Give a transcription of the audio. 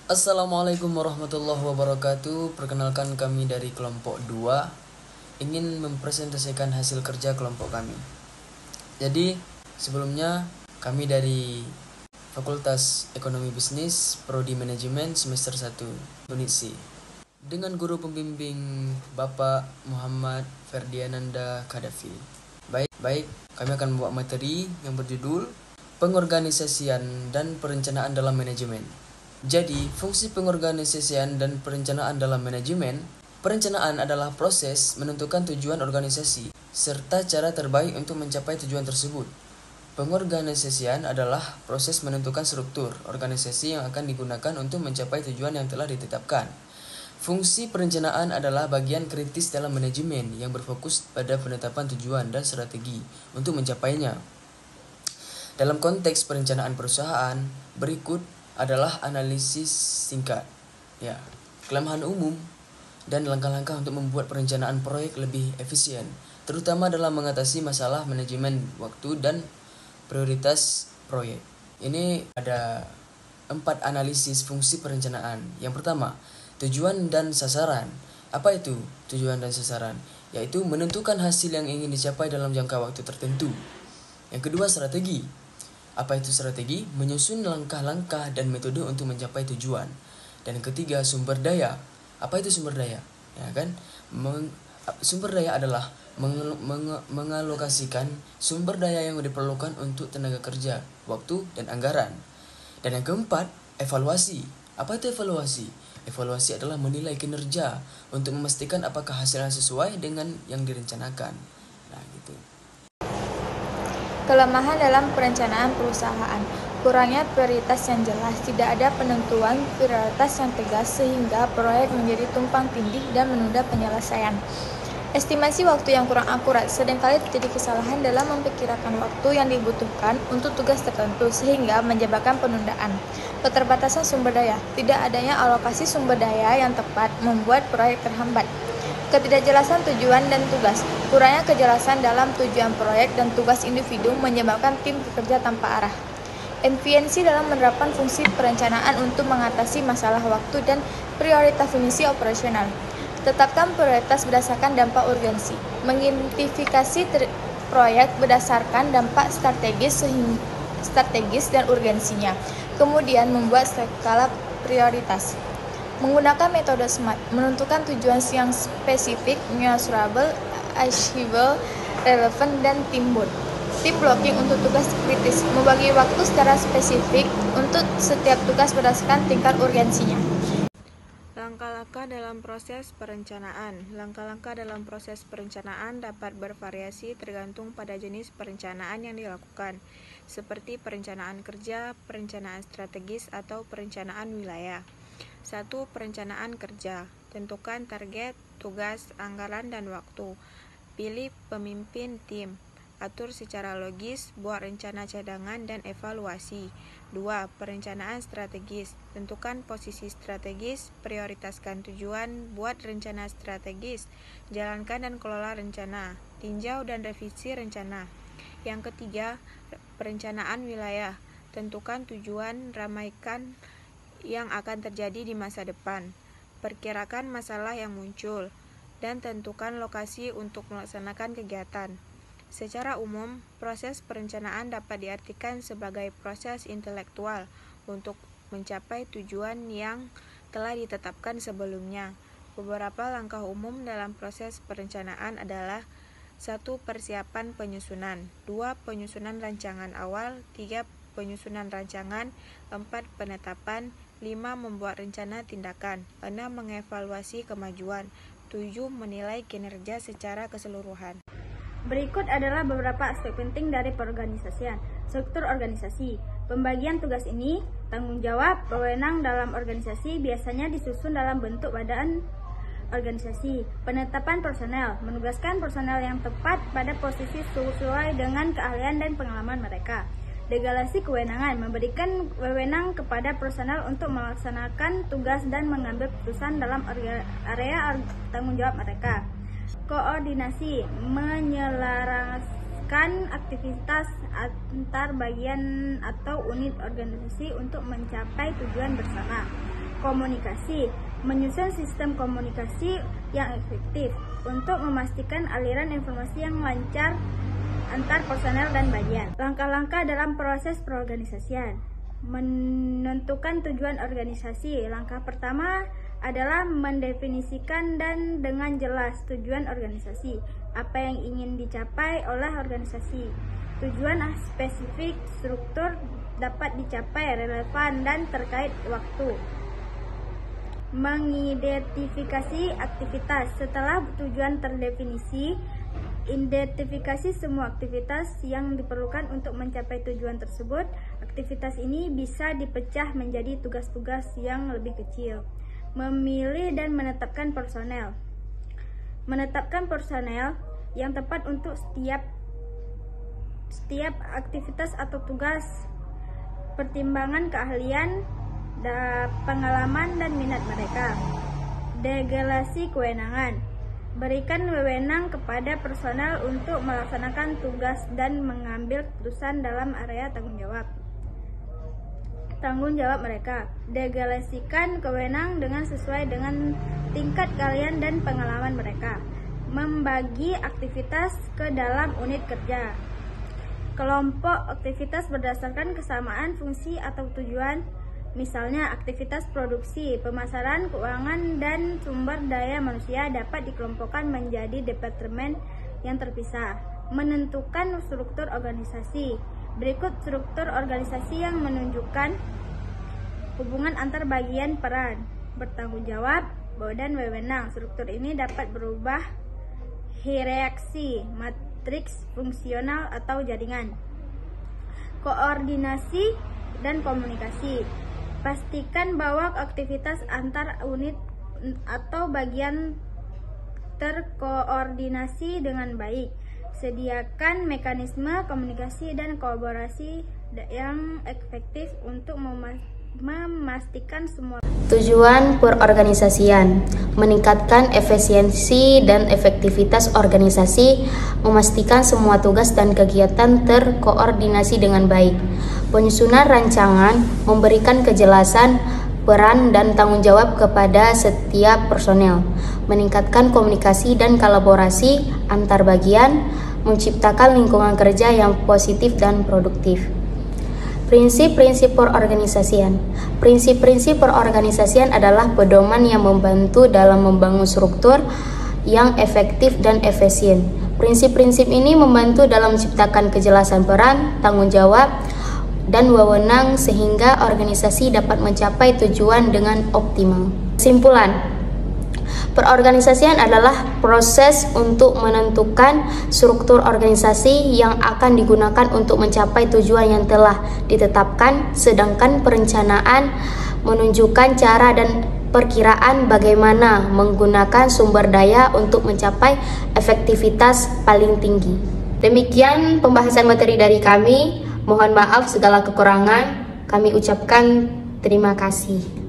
Assalamualaikum warahmatullahi wabarakatuh. Perkenalkan, kami dari kelompok 2 ingin mempresentasikan hasil kerja kelompok kami. Jadi, sebelumnya kami dari Fakultas Ekonomi Bisnis Prodi Manajemen semester 1 Unit C dengan guru pembimbing Bapak Muhammad Ferdiananda Kadafi. Baik, kami akan membuat materi yang berjudul Pengorganisasian dan Perencanaan dalam Manajemen. Jadi, fungsi pengorganisasian dan perencanaan dalam manajemen. Perencanaan adalah proses menentukan tujuan organisasi serta cara terbaik untuk mencapai tujuan tersebut. Pengorganisasian adalah proses menentukan struktur organisasi yang akan digunakan untuk mencapai tujuan yang telah ditetapkan. Fungsi perencanaan adalah bagian kritis dalam manajemen yang berfokus pada penetapan tujuan dan strategi untuk mencapainya. Dalam konteks perencanaan perusahaan, berikut adalah analisis singkat, kelemahan umum dan langkah-langkah untuk membuat perencanaan proyek lebih efisien, terutama dalam mengatasi masalah manajemen waktu dan prioritas proyek. Ini ada 4 analisis fungsi perencanaan. Yang pertama, tujuan dan sasaran. Apa itu tujuan dan sasaran? Yaitu menentukan hasil yang ingin dicapai dalam jangka waktu tertentu. Yang kedua, strategi. Apa itu strategi? Menyusun langkah-langkah dan metode untuk mencapai tujuan. Dan yang ketiga, sumber daya. Apa itu sumber daya? Sumber daya adalah mengalokasikan sumber daya yang diperlukan untuk tenaga kerja, waktu, dan anggaran. Dan yang keempat, evaluasi. Apa itu evaluasi? Evaluasi adalah menilai kinerja untuk memastikan apakah hasilnya sesuai dengan yang direncanakan. Nah, gitu. Kelemahan dalam perencanaan perusahaan. Kurangnya prioritas yang jelas, tidak ada penentuan prioritas yang tegas sehingga proyek menjadi tumpang tindih dan menunda penyelesaian. Estimasi waktu yang kurang akurat, seringkali terjadi kesalahan dalam memperkirakan waktu yang dibutuhkan untuk tugas tertentu sehingga menyebabkan penundaan. Keterbatasan sumber daya, tidak adanya alokasi sumber daya yang tepat membuat proyek terhambat. Ketidakjelasan tujuan dan tugas. Kurangnya kejelasan dalam tujuan proyek dan tugas individu menyebabkan tim bekerja tanpa arah. Efisiensi dalam menerapkan fungsi perencanaan untuk mengatasi masalah waktu dan prioritas fungsi operasional. Tetapkan prioritas berdasarkan dampak urgensi. Mengidentifikasi proyek berdasarkan dampak strategis dan urgensinya. Kemudian membuat skala prioritas. Menggunakan metode SMART, menentukan tujuan yang spesifik, measurable, achievable, relevant, dan teamwork. Team blocking untuk tugas kritis, membagi waktu secara spesifik untuk setiap tugas berdasarkan tingkat urgensinya. Langkah-langkah dalam proses perencanaan. Langkah-langkah dalam proses perencanaan dapat bervariasi tergantung pada jenis perencanaan yang dilakukan, seperti perencanaan kerja, perencanaan strategis, atau perencanaan wilayah. 1. Perencanaan kerja. Tentukan target, tugas, anggaran, dan waktu. Pilih pemimpin tim. Atur secara logis, buat rencana cadangan dan evaluasi. 2. Perencanaan strategis. Tentukan posisi strategis, prioritaskan tujuan, buat rencana strategis, jalankan dan kelola rencana, tinjau dan revisi rencana. Yang ketiga, perencanaan wilayah. Tentukan tujuan, ramaikan yang akan terjadi di masa depan, perkirakan masalah yang muncul, dan tentukan lokasi untuk melaksanakan kegiatan. Secara umum, proses perencanaan dapat diartikan sebagai proses intelektual untuk mencapai tujuan yang telah ditetapkan sebelumnya. Beberapa langkah umum dalam proses perencanaan adalah 1. Persiapan penyusunan. 2. Penyusunan rancangan awal. 3. Penyusunan rancangan. 4. Penetapan. 5. Membuat rencana tindakan. 6. Mengevaluasi kemajuan. 7. Menilai kinerja secara keseluruhan. Berikut adalah beberapa aspek penting dari perorganisasian. Struktur organisasi. Pembagian tugas ini, tanggung jawab, wewenang dalam organisasi biasanya disusun dalam bentuk badan organisasi. Penetapan personel, menugaskan personel yang tepat pada posisi sesuai dengan keahlian dan pengalaman mereka. Delegasi kewenangan, memberikan wewenang kepada personel untuk melaksanakan tugas dan mengambil keputusan dalam area tanggung jawab mereka. Koordinasi, menyelaraskan aktivitas antar bagian atau unit organisasi untuk mencapai tujuan bersama. komunikasi, menyusun sistem komunikasi yang efektif untuk memastikan aliran informasi yang lancar antar personel dan bagian. Langkah-langkah dalam proses perorganisasian. Menentukan tujuan organisasi. Langkah pertama adalah mendefinisikan dan dengan jelas tujuan organisasi. Apa yang ingin dicapai oleh organisasi. Tujuan spesifik, struktur dapat dicapai, relevan dan terkait waktu. Mengidentifikasi aktivitas. Setelah tujuan terdefinisi, identifikasi semua aktivitas yang diperlukan untuk mencapai tujuan tersebut. Aktivitas ini bisa dipecah menjadi tugas-tugas yang lebih kecil. Memilih dan menetapkan personel. Menetapkan personel yang tepat untuk setiap aktivitas atau tugas. Pertimbangan keahlian, pengalaman dan minat mereka. Delegasi kewenangan. Berikan wewenang kepada personel untuk melaksanakan tugas dan mengambil keputusan dalam area tanggung jawab mereka. Delegasikan kewenangan dengan sesuai dengan tingkat keahlian dan pengalaman mereka. Membagi aktivitas ke dalam unit kerja. Kelompok aktivitas berdasarkan kesamaan fungsi atau tujuan. Misalnya, aktivitas produksi, pemasaran, keuangan, dan sumber daya manusia dapat dikelompokkan menjadi departemen yang terpisah. Menentukan struktur organisasi. Berikut struktur organisasi yang menunjukkan hubungan antar bagian peran, bertanggung jawab, dan wewenang. Struktur ini dapat berubah hierarki, matriks fungsional, atau jaringan. Koordinasi dan komunikasi. Pastikan bahwa aktivitas antar unit atau bagian terkoordinasi dengan baik. Sediakan mekanisme komunikasi dan kolaborasi yang efektif untuk memastikan semua. Tujuan perorganisasian: meningkatkan efisiensi dan efektivitas organisasi, memastikan semua tugas dan kegiatan terkoordinasi dengan baik. Penyusunan rancangan memberikan kejelasan peran dan tanggung jawab kepada setiap personel, meningkatkan komunikasi dan kolaborasi antar bagian, menciptakan lingkungan kerja yang positif dan produktif. Prinsip-prinsip perorganisasian. Prinsip-prinsip perorganisasian adalah pedoman yang membantu dalam membangun struktur yang efektif dan efisien. Prinsip-prinsip ini membantu dalam menciptakan kejelasan peran, tanggung jawab, dan wewenang sehingga organisasi dapat mencapai tujuan dengan optimal. Kesimpulan: perorganisasian adalah proses untuk menentukan struktur organisasi yang akan digunakan untuk mencapai tujuan yang telah ditetapkan, sedangkan perencanaan menunjukkan cara dan perkiraan bagaimana menggunakan sumber daya untuk mencapai efektivitas paling tinggi. Demikian pembahasan materi dari kami. Mohon maaf segala kekurangan. Kami ucapkan terima kasih.